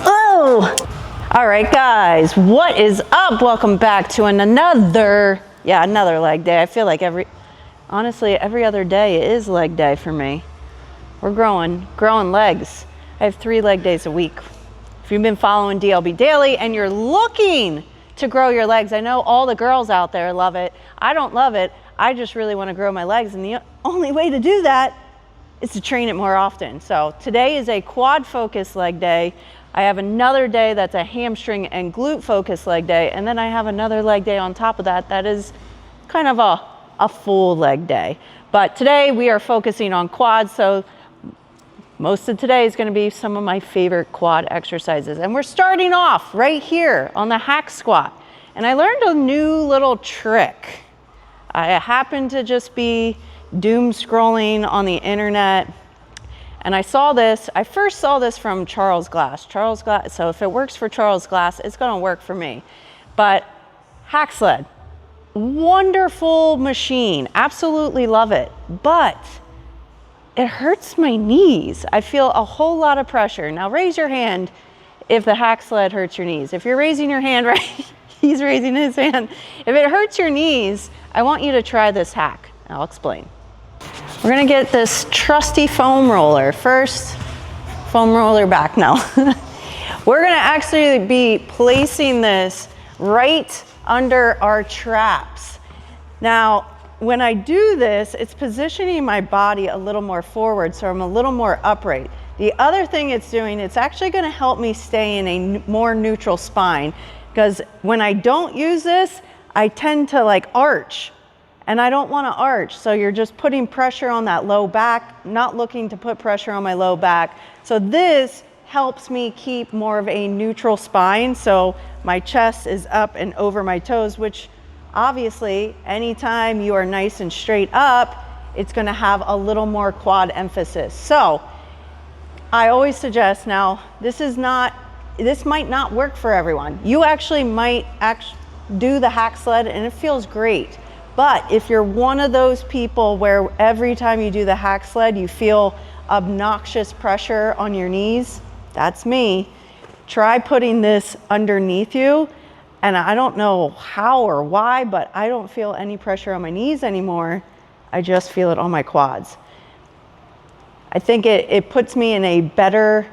Oh! All right, guys, what is up? Welcome back to another leg day. I feel like honestly, every other day is leg day for me. We're growing legs. I have 3 leg days a week. If you've been following DLB Daily and you're looking to grow your legs, I know all the girls out there love it. I don't love it. I just really want to grow my legs, and the only way to do that is to train it more often. So today is a quad focus leg day. I have another day that's a hamstring and glute focus leg day, and then I have another leg day on top of that that is kind of a full leg day. But today we are focusing on quads, so most of today is going to be some of my favorite quad exercises. And we're starting off right here on the hack squat. And I learned a new little trick. I happened to just be doom scrolling on the internet, and I first saw this from Charles Glass. So if it works for Charles Glass, it's going to work for me. But hack sled, wonderful machine, absolutely love it. But it hurts my knees. I feel a whole lot of pressure. Now raise your hand if the hack sled hurts your knees. If you're raising your hand, right, he's raising his hand. If it hurts your knees, I want you to try this hack. I'll explain. We're gonna get this trusty foam roller. First, foam roller back now. We're gonna actually be placing this right under our traps. Now, when I do this, it's positioning my body a little more forward, so I'm a little more upright. The other thing it's doing, it's actually gonna help me stay in a more neutral spine, because when I don't use this, I tend to like arch, and I don't wanna arch. So you're just putting pressure on that low back, not looking to put pressure on my low back. So this helps me keep more of a neutral spine, so my chest is up and over my toes, which obviously, anytime you are nice and straight up, it's gonna have a little more quad emphasis. So I always suggest, now, this might not work for everyone. You actually might do the hack sled and it feels great. But if you're one of those people where every time you do the hack sled, you feel obnoxious pressure on your knees, that's me. Try putting this underneath you. And I don't know how or why, but I don't feel any pressure on my knees anymore. I just feel it on my quads. I think it puts me in a better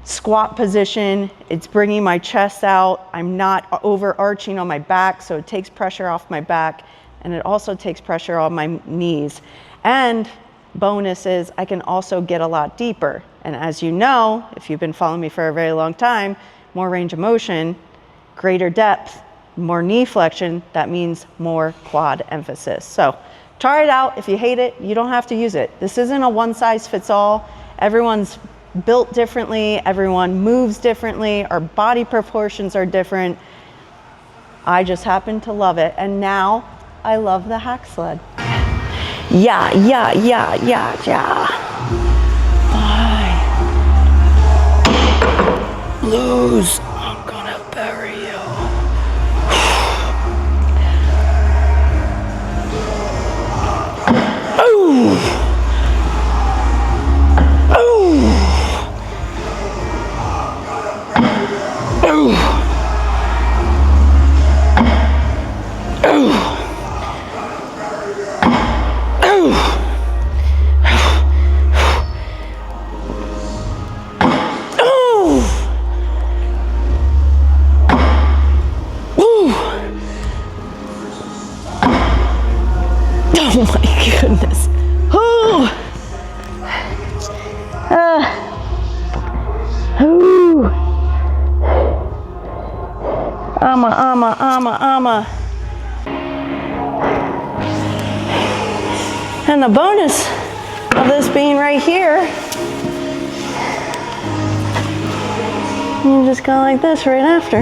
squat position. It's bringing my chest out. I'm not overarching on my back, so it takes pressure off my back, and it also takes pressure on my knees. And bonus is I can also get a lot deeper. And as you know, if you've been following me for a very long time, more range of motion, greater depth, more knee flexion, that means more quad emphasis. So try it out. If you hate it, you don't have to use it. This isn't a one size fits all. Everyone's built differently. Everyone moves differently. Our body proportions are different. I just happen to love it. And now I love the hack sled. Yeah. Bye. Lose. I'm gonna bury you. Oh! Oh my goodness. Oh. And the bonus of this being right here, you just go like this right after.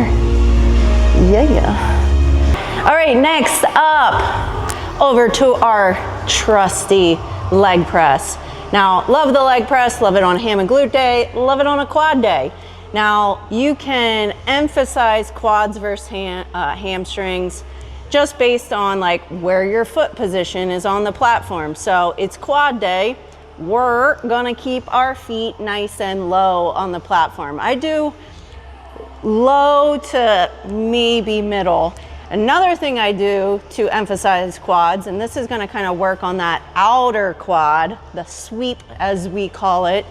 Yeah. All right, next up, over to our trusty leg press. Now, love the leg press, love it on ham and glute day, love it on a quad day. Now, you can emphasize quads versus hamstrings. just based on like where your foot position is on the platform. So it's quad day. We're gonna keep our feet nice and low on the platform. I do low to maybe middle. Another thing I do to emphasize quads, and this is gonna kind of work on that outer quad, the sweep as we call it,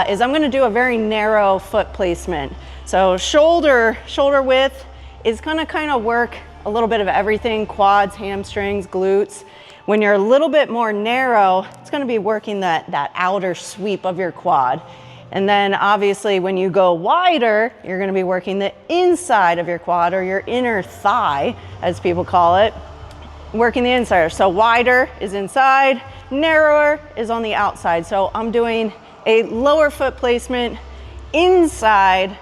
is I'm gonna do a very narrow foot placement. So shoulder width is gonna kind of work a little bit of everything, quads, hamstrings, glutes. When you're a little bit more narrow, it's gonna be working that outer sweep of your quad. And then obviously when you go wider, you're gonna be working the inside of your quad, or your inner thigh, as people call it, working the inside. So wider is inside, narrower is on the outside. So I'm doing a lower foot placement, inside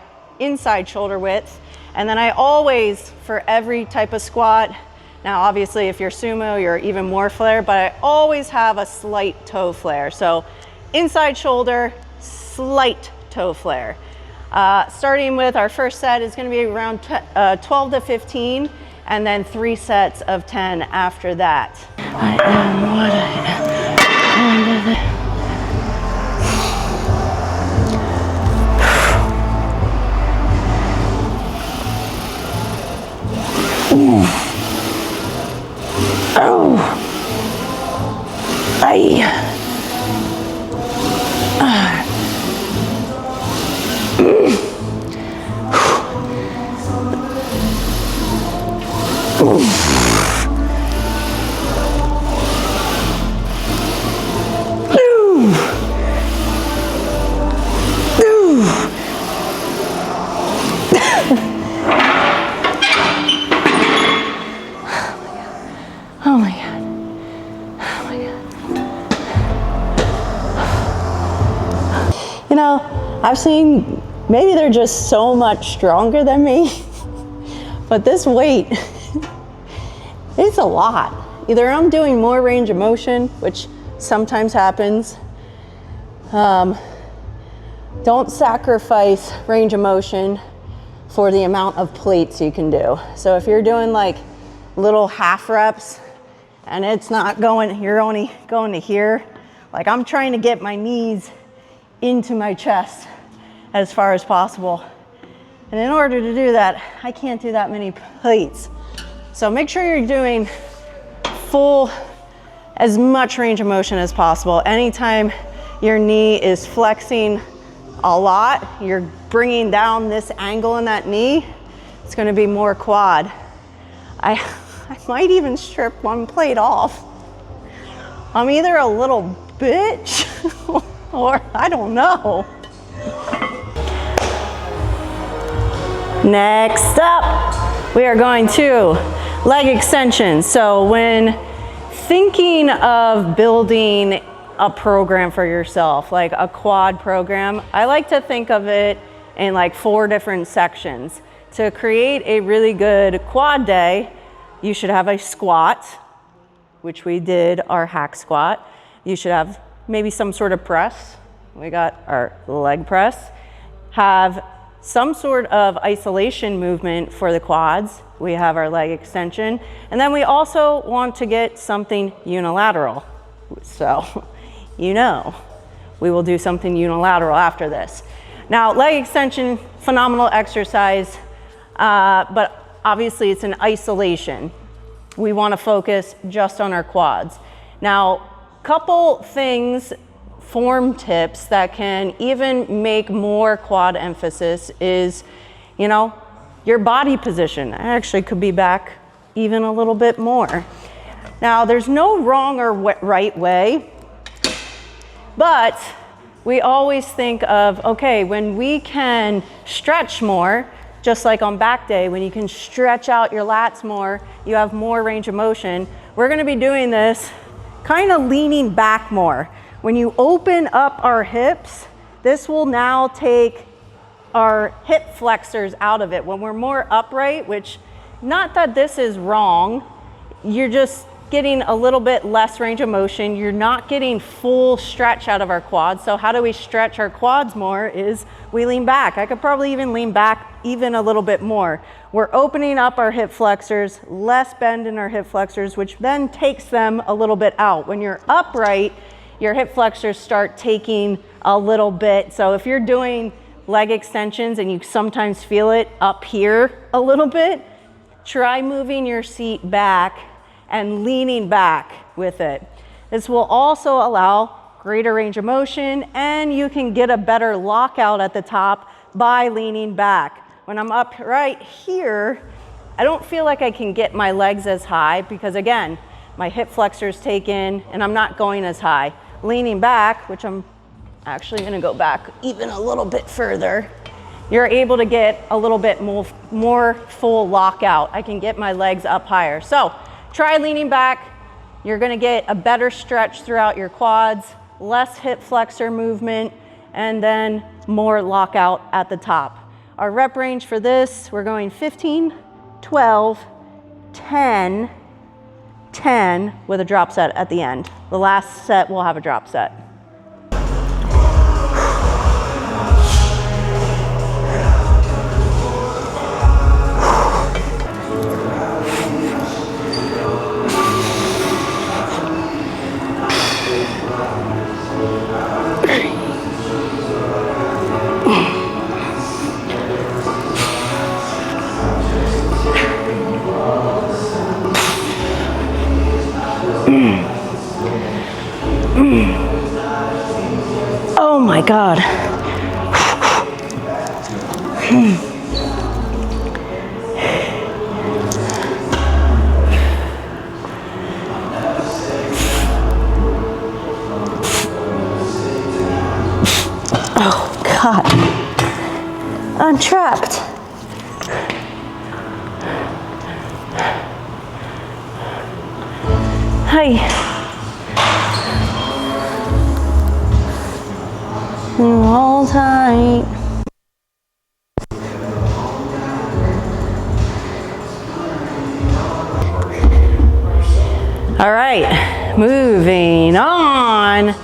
shoulder width. And then I always, for every type of squat, now obviously if you're sumo, you're even more flare, but I always have a slight toe flare. So inside shoulder, slight toe flare. Starting with our first set is going to be around 12 to 15, and then 3 sets of 10 after that. I am what I am. Oh. Aye. Oh my God. Oh my God. You know, I've seen, maybe they're just so much stronger than me, but this weight, it's a lot. Either I'm doing more range of motion, which sometimes happens. Don't sacrifice range of motion for the amount of plates you can do. So if you're doing like little half reps and it's not going, you're only going to here, like I'm trying to get my knees into my chest as far as possible. And in order to do that, I can't do that many plates. So make sure you're doing full, as much range of motion as possible. Anytime your knee is flexing a lot, you're bringing down this angle in that knee, it's gonna be more quad. I might even strip one plate off. I'm either a little bitch or I don't know. Next up, we are going to leg extensions. So when thinking of building a program for yourself, like a quad program, I like to think of it in like 4 different sections. To create a really good quad day, you should have a squat, which we did our hack squat. You should have maybe some sort of press. We got our leg press. Have some sort of isolation movement for the quads. We have our leg extension. And then we also want to get something unilateral. So, you know, we will do something unilateral after this. Now, leg extension, phenomenal exercise, but obviously it's an isolation. We want to focus just on our quads. Now, couple things, form tips that can even make more quad emphasis is, you know, your body position. I actually could be back even a little bit more. Now, there's no wrong or right way, but we always think of, okay, when we can stretch more, just like on back day, when you can stretch out your lats more, you have more range of motion. We're gonna be doing this kind of leaning back more. When you open up our hips, this will now take our hip flexors out of it. When we're more upright, which, not that this is wrong, you're just getting a little bit less range of motion. You're not getting full stretch out of our quads. So how do we stretch our quads more is we lean back. I could probably even lean back even a little bit more. We're opening up our hip flexors, less bend in our hip flexors, which then takes them a little bit out. When you're upright, your hip flexors start taking a little bit. So if you're doing leg extensions and you sometimes feel it up here a little bit, try moving your seat back and leaning back with it. This will also allow greater range of motion, and you can get a better lockout at the top by leaning back. When I'm up right here, I don't feel like I can get my legs as high because, again, my hip flexors take in and I'm not going as high. Leaning back, which I'm actually going to go back even a little bit further, you're able to get a little bit more full lockout. I can get my legs up higher. So try leaning back. You're going to get a better stretch throughout your quads, less hip flexor movement, and then more lockout at the top. Our rep range for this, we're going 15, 12, 10, 10 with a drop set at the end. The last set will have a drop set. Oh my God. Oh God. I'm trapped. Hi. Hold tight. All right, moving on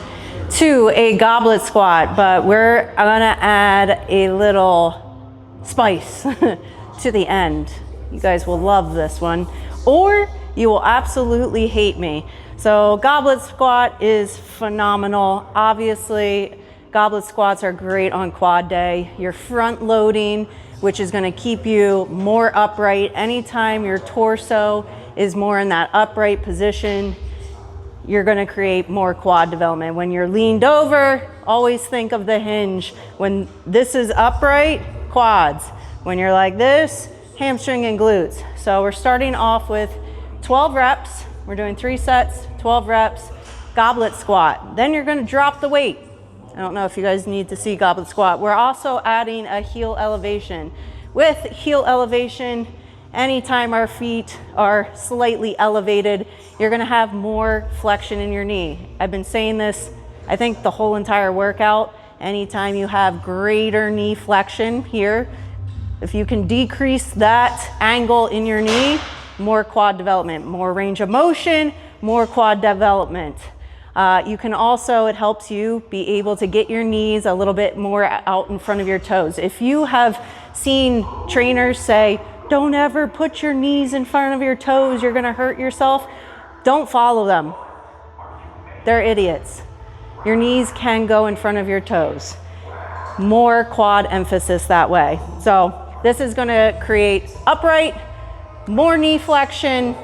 to a goblet squat, but we're gonna add a little spice to the end. You guys will love this one, or you will absolutely hate me. So goblet squat is phenomenal. Obviously, goblet squats are great on quad day. You're front loading, which is gonna keep you more upright. Anytime your torso is more in that upright position, you're gonna create more quad development. When you're leaned over, always think of the hinge. When this is upright, quads. When you're like this, hamstring and glutes. So we're starting off with 12 reps. We're doing 3 sets, 12 reps, goblet squat. Then you're gonna drop the weight. I don't know if you guys need to see goblet squat. We're also adding a heel elevation. With heel elevation, anytime our feet are slightly elevated, you're gonna have more flexion in your knee. I've been saying this, I think the whole entire workout. Anytime you have greater knee flexion here, if you can decrease that angle in your knee, more quad development, more range of motion, more quad development. You can also, it helps you be able to get your knees a little bit more out in front of your toes. If you have seen trainers say, don't ever put your knees in front of your toes, you're gonna hurt yourself, don't follow them. They're idiots. Your knees can go in front of your toes. More quad emphasis that way. So this is gonna create upright, more knee flexion,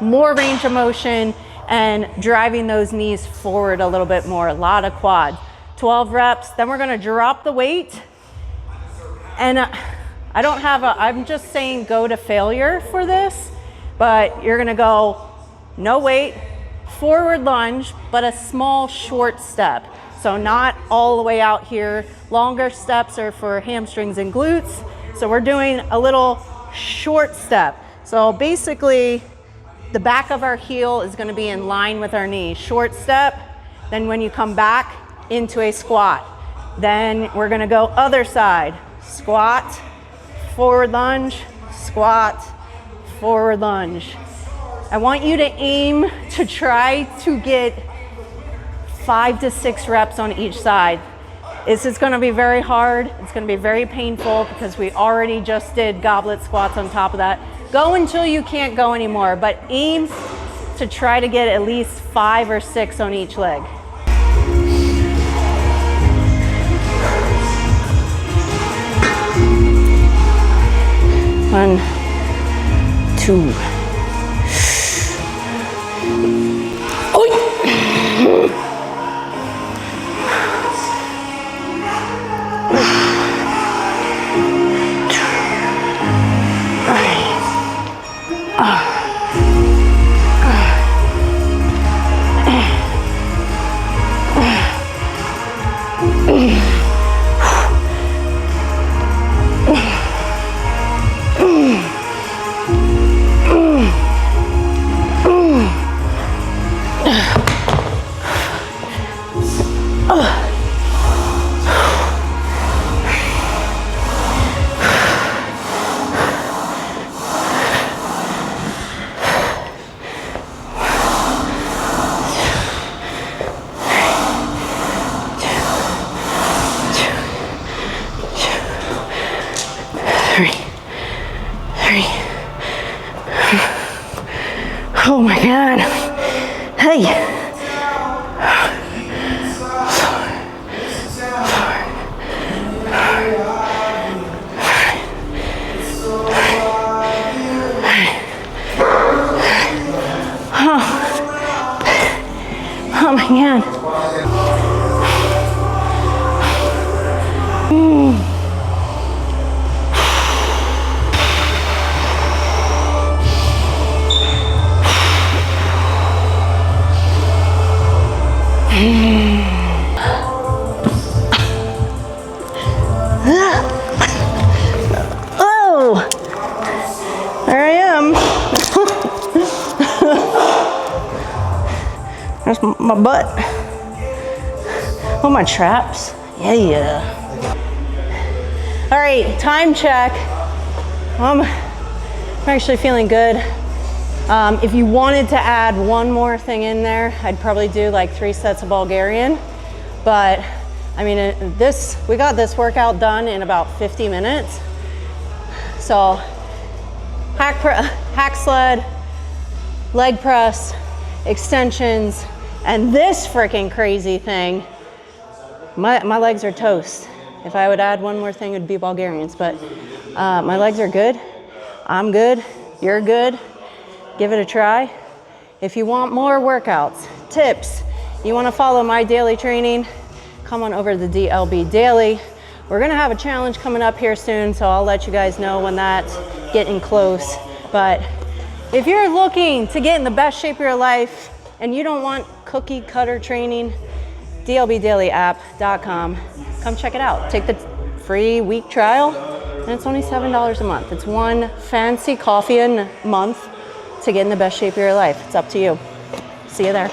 more range of motion, and driving those knees forward a little bit more, a lot of quad. 12 reps, then we're gonna drop the weight. And I'm just saying go to failure for this, but you're gonna go no weight, forward lunge, but a small short step. So not all the way out here. Longer steps are for hamstrings and glutes. So we're doing a little short step. So basically, the back of our heel is gonna be in line with our knee. Short step, then when you come back into a squat, then we're gonna go other side. Squat, forward lunge, squat, forward lunge. I want you to aim to try to get 5 to 6 reps on each side. This is gonna be very hard. It's gonna be very painful because we already just did goblet squats on top of that. Go until you can't go anymore, but aim to try to get at least 5 or 6 on each leg. One, 2. Oh my God. Hey. 4. Oh my God. Oh, there I am. There's my butt. Oh, my traps. Yeah. All right, time check. I'm actually feeling good. If you wanted to add one more thing in there, I'd probably do like 3 sets of Bulgarian. But I mean, we got this workout done in about 50 minutes. So hack sled, leg press, extensions, and this freaking crazy thing. My legs are toast. If I would add one more thing, it would be Bulgarians, but my legs are good. I'm good, you're good. Give it a try. If you want more workouts, tips, you want to follow my daily training, come on over to the DLB Daily. We're gonna have a challenge coming up here soon, so I'll let you guys know when that's getting close. But if you're looking to get in the best shape of your life and you don't want cookie cutter training, dlbdailyapp.com. Come check it out. Take the free week trial, and it's only $7 a month. It's one fancy coffee a month to get in the best shape of your life. It's up to you. See you there.